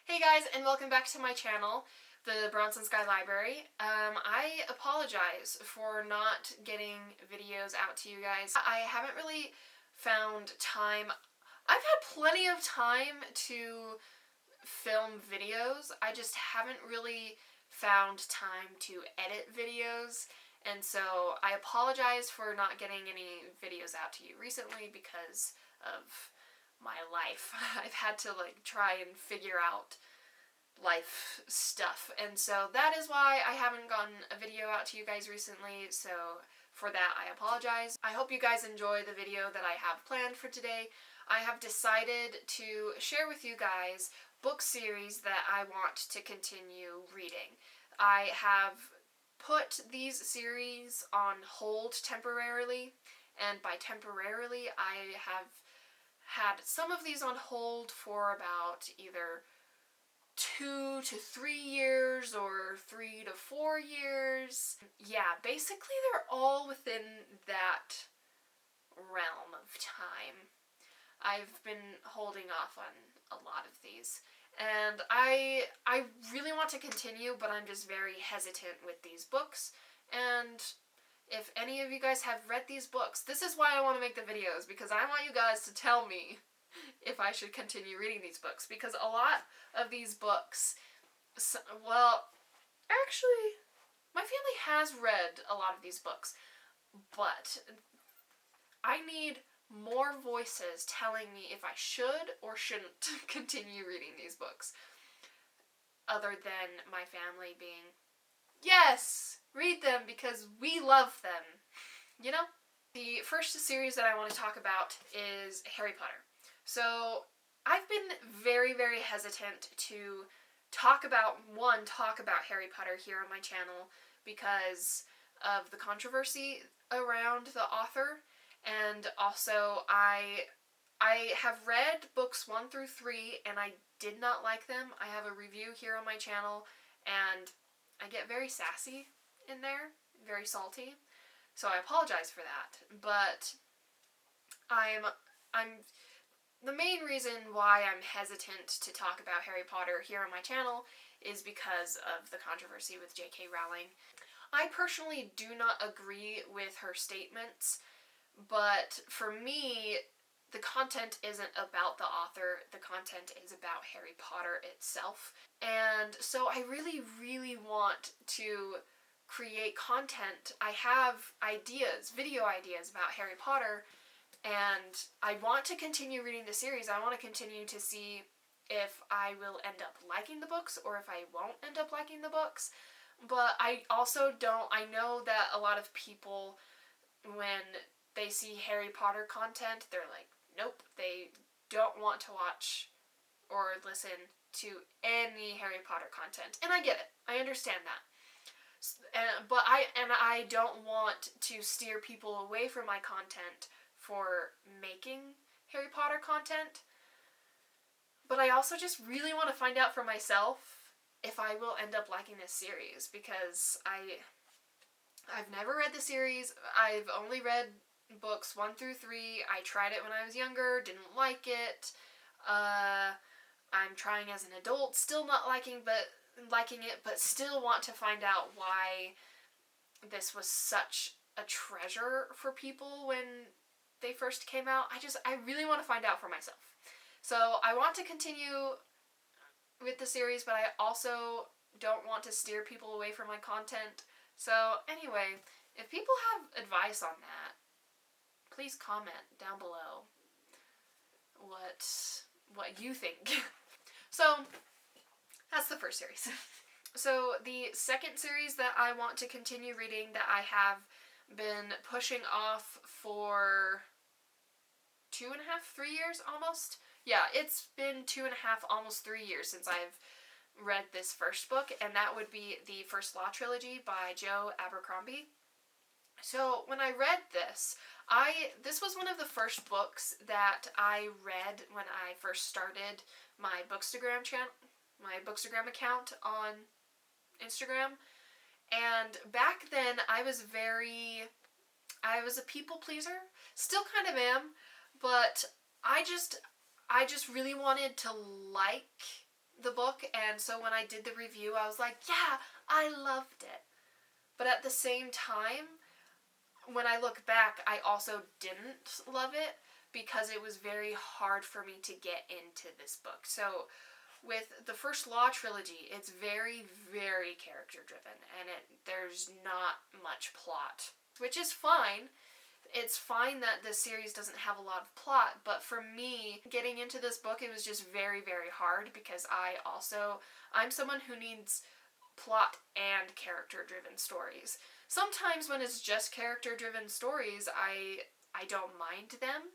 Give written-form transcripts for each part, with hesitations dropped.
Hey guys, and welcome back to my channel, the Bronson Sky Library. I apologize for not getting videos out to you guys. I haven't really found time. I've had plenty of time to film videos. I just haven't really found time to edit videos. And so I apologize for not getting any videos out to you recently because of my life. I've had to try and figure out life stuff, and so that is why I haven't gotten a video out to you guys recently. So for that, I apologize. I hope you guys enjoy the video that I have planned for today. I have decided to share with you guys book series that I want to continue reading. I have put these series on hold temporarily, and by temporarily, I have had some of these on hold for about either 2 to 3 years or 3 to 4 years. Yeah, basically they're all within that realm of time. I've been holding off on a lot of these. And I really want to continue, but I'm just very hesitant with these books. And if any of you guys have read these books, this is why I want to make the videos, because I want you guys to tell me if I should continue reading these books, because a lot of these books, well, actually, my family has read a lot of these books, but I need more voices telling me if I should or shouldn't continue reading these books, other than my family being, yes, read them because we love them, you know? The first series that I want to talk about is Harry Potter. So I've been very, very hesitant to talk about Harry Potter here on my channel because of the controversy around the author, and also I have read books 1 through 3 and I did not like them. I have a review here on my channel and I get very sassy in there, very salty. So I apologize for that. But the main reason why I'm hesitant to talk about Harry Potter here on my channel is because of the controversy with J.K. Rowling. I personally do not agree with her statements, but for me, the content isn't about the author, the content is about Harry Potter itself. And so I really, really want to create content. I have ideas, video ideas about Harry Potter, and I want to continue reading the series. I want to continue to see if I will end up liking the books or if I won't end up liking the books. But I also I know that a lot of people, when they see Harry Potter content, they're like, nope, they don't want to watch or listen to any Harry Potter content. And I get it. I understand that. But I don't want to steer people away from my content for making Harry Potter content. But I also just really want to find out for myself if I will end up liking this series, because I've never read the series. I've only read books 1 through 3. I tried it when I was younger, didn't like it. I'm trying as an adult, still not liking it, but still want to find out why this was such a treasure for people when they first came out. I really want to find out for myself. So I want to continue with the series, but I also don't want to steer people away from my content. So anyway, if people have advice on that, please comment down below what you think. So that's the first series. So the second series that I want to continue reading, that I have been pushing off for 2.5, 3 years almost. Yeah, it's been 2.5, almost 3 years since I've read this first book, and that would be the First Law Trilogy by Joe Abercrombie. So when I read this, this was one of the first books that I read when I first started my Bookstagram channel, my Bookstagram account on Instagram. And back then I was a people pleaser, still kind of am, but I just really wanted to like the book, and so when I did the review, I was like, yeah, I loved it. But at the same time, when I look back, I also didn't love it because it was very hard for me to get into this book. So with the First Law trilogy, it's very, very character driven, and there's not much plot, which is fine. It's fine that this series doesn't have a lot of plot, but for me, getting into this book, it was just very, very hard because I'm someone who needs plot and character-driven stories. Sometimes when it's just character-driven stories, I don't mind them,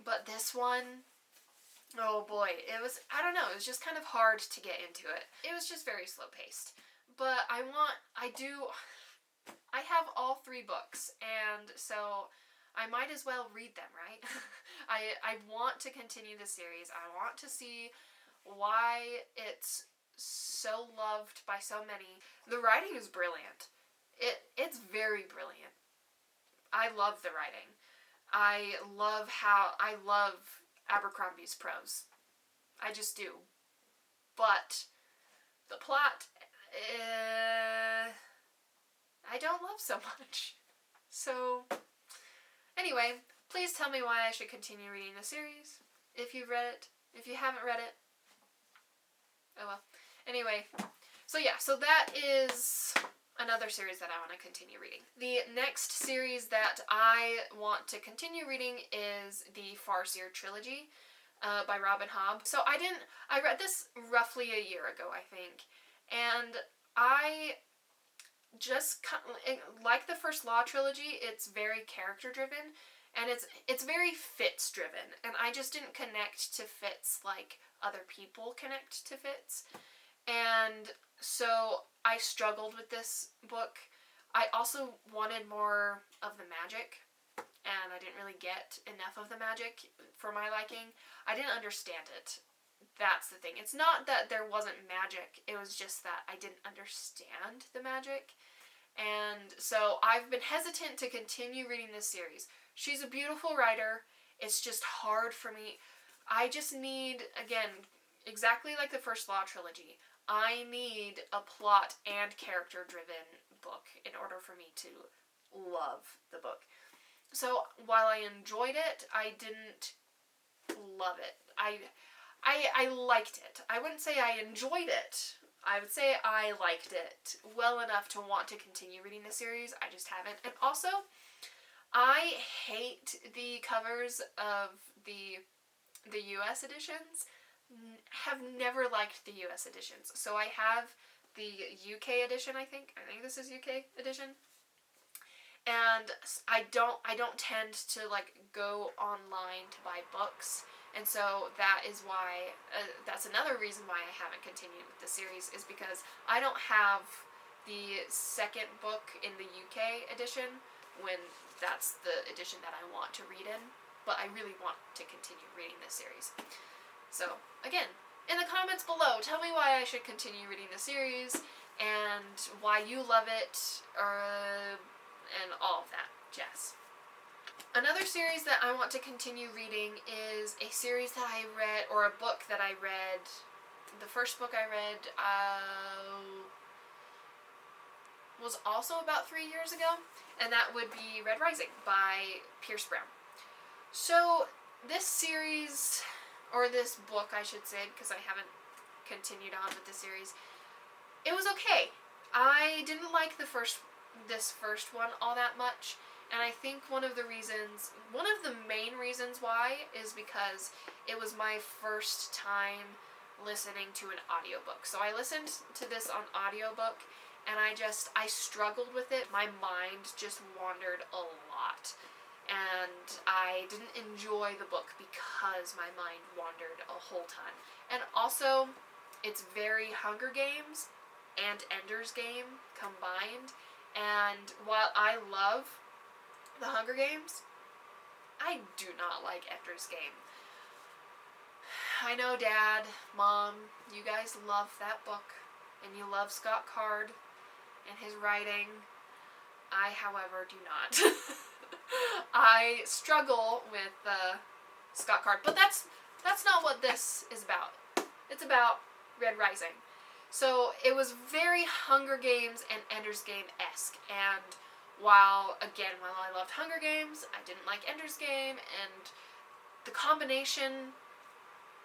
but this one, oh boy, I don't know, it was just kind of hard to get into it. It was just very slow-paced. But I have all 3 books, and so I might as well read them, right? I want to continue the series. I want to see why it's so loved by so many. The writing is brilliant. It's very brilliant. I love the writing. I love Abercrombie's prose. I just do. But the plot, I don't love so much. So, anyway, please tell me why I should continue reading the series. If you've read it. If you haven't read it, oh well. Anyway, so that is another series that I want to continue reading. The next series that I want to continue reading is the Farseer trilogy by Robin Hobb. So I read this roughly a year ago, I think, and I just, like the First Law trilogy, it's very character driven, and it's very Fitz driven, and I just didn't connect to Fitz like other people connect to Fitz, and so I struggled with this book. I also wanted more of the magic, and I didn't really get enough of the magic for my liking. I didn't understand it. That's the thing. It's not that there wasn't magic, it was just that I didn't understand the magic. And so I've been hesitant to continue reading this series. She's a beautiful writer. It's just hard for me. I just need, again, exactly like the First Law trilogy, I need a plot and character-driven book in order for me to love the book. So while I enjoyed it, I didn't love it. I liked it. I wouldn't say I enjoyed it. I would say I liked it well enough to want to continue reading the series. I just haven't. And also, I hate the covers of the US editions. Have never liked the US editions. So I have the UK edition, I think. I think this is UK edition. And I don't tend to like go online to buy books. And so that is why, that's another reason why I haven't continued with the series, is because I don't have the second book in the UK edition when that's the edition that I want to read in. But I really want to continue reading this series. So, again, in the comments below, tell me why I should continue reading the series, and why you love it, and all of that jazz. Another series that I want to continue reading is a series that I read, or a book that I read. The first book I read was also about 3 years ago, and that would be Red Rising by Pierce Brown. So this series, or this book I should say, because I haven't continued on with the series, it was okay. I didn't like this first one all that much. And I think one of the main reasons why is because it was my first time listening to an audiobook. So I listened to this on audiobook, and I struggled with it. My mind just wandered a lot. And I didn't enjoy the book because my mind wandered a whole ton. And also, it's very Hunger Games and Ender's Game combined. And while I love the Hunger Games, I do not like Ender's Game. I know Dad, Mom, you guys love that book, and you love Scott Card and his writing. I, however, do not. I struggle with Scott Card, but that's not what this is about. It's about Red Rising. So it was very Hunger Games and Ender's Game-esque, and while I loved Hunger Games, I didn't like Ender's Game, and the combination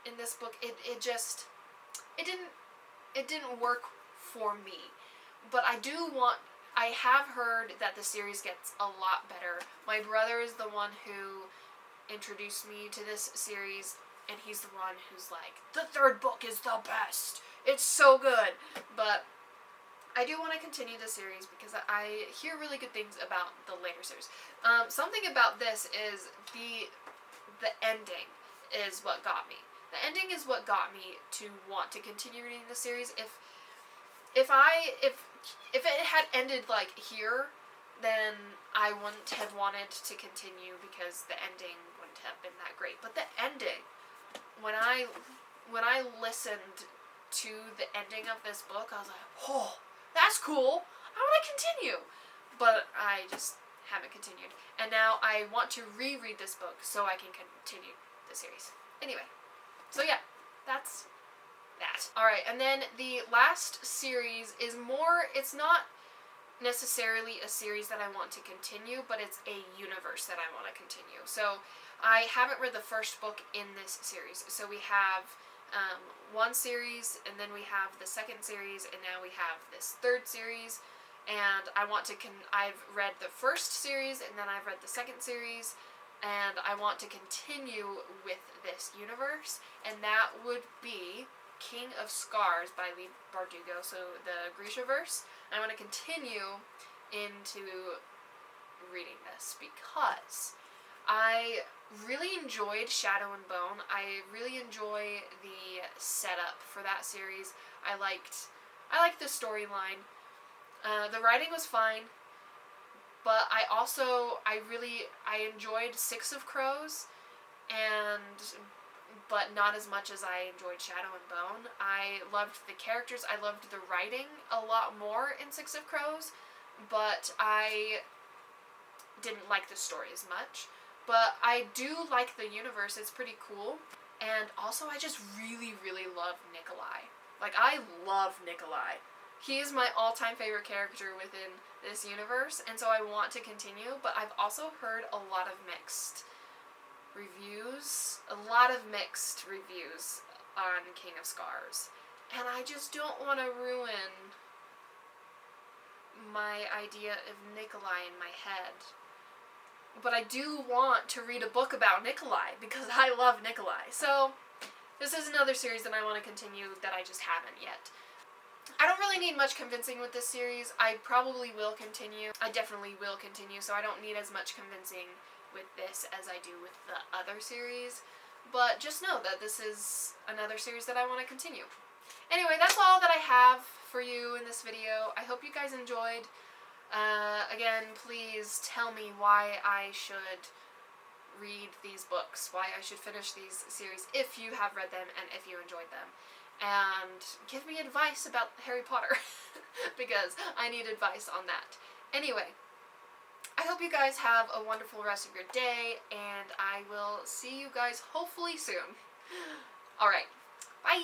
in this book, it didn't work for me. But I have heard that the series gets a lot better. My brother is the one who introduced me to this series, and he's the one who's like, the third book is the best. It's so good. But I do want to continue the series because I hear really good things about the later series. Something about this is the ending is what got me. The ending is what got me to want to continue reading the series. If it had ended like here, then I wouldn't have wanted to continue because the ending wouldn't have been that great. But the ending, when I listened to the ending of this book, I was like, oh, that's cool. I want to continue. But I just haven't continued. And now I want to reread this book so I can continue the series. Anyway, so yeah, that's that. Alright, and then the last series is it's not necessarily a series that I want to continue, but it's a universe that I want to continue. So I haven't read the first book in this series. So we have one series, and then we have the second series, and now we have this third series. And I want to I've read the first series, and then I've read the second series, and I want to continue with this universe, and that would be King of Scars by Leigh Bardugo, so the Grishaverse. I want to continue into reading this because I really enjoyed Shadow and Bone. I really enjoy the setup for that series. I liked the storyline. The writing was fine, but I enjoyed Six of Crows, but not as much as I enjoyed Shadow and Bone. I loved the characters, I loved the writing a lot more in Six of Crows, but I didn't like the story as much. But I do like the universe, it's pretty cool. And also I just really, really love Nikolai. Like, I love Nikolai. He is my all-time favorite character within this universe, and so I want to continue, but I've also heard a lot of mixed reviews on King of Scars, and I just don't want to ruin my idea of Nikolai in my head. But I do want to read a book about Nikolai, because I love Nikolai. So, this is another series that I want to continue that I just haven't yet. I don't really need much convincing with this series. I probably will continue. I definitely will continue, so I don't need as much convincing with this as I do with the other series. But just know that this is another series that I want to continue. Anyway, that's all that I have for you in this video. I hope you guys enjoyed. Again, please tell me why I should read these books, why I should finish these series if you have read them and if you enjoyed them. And give me advice about Harry Potter, because I need advice on that. Anyway, I hope you guys have a wonderful rest of your day, and I will see you guys hopefully soon. Alright, bye!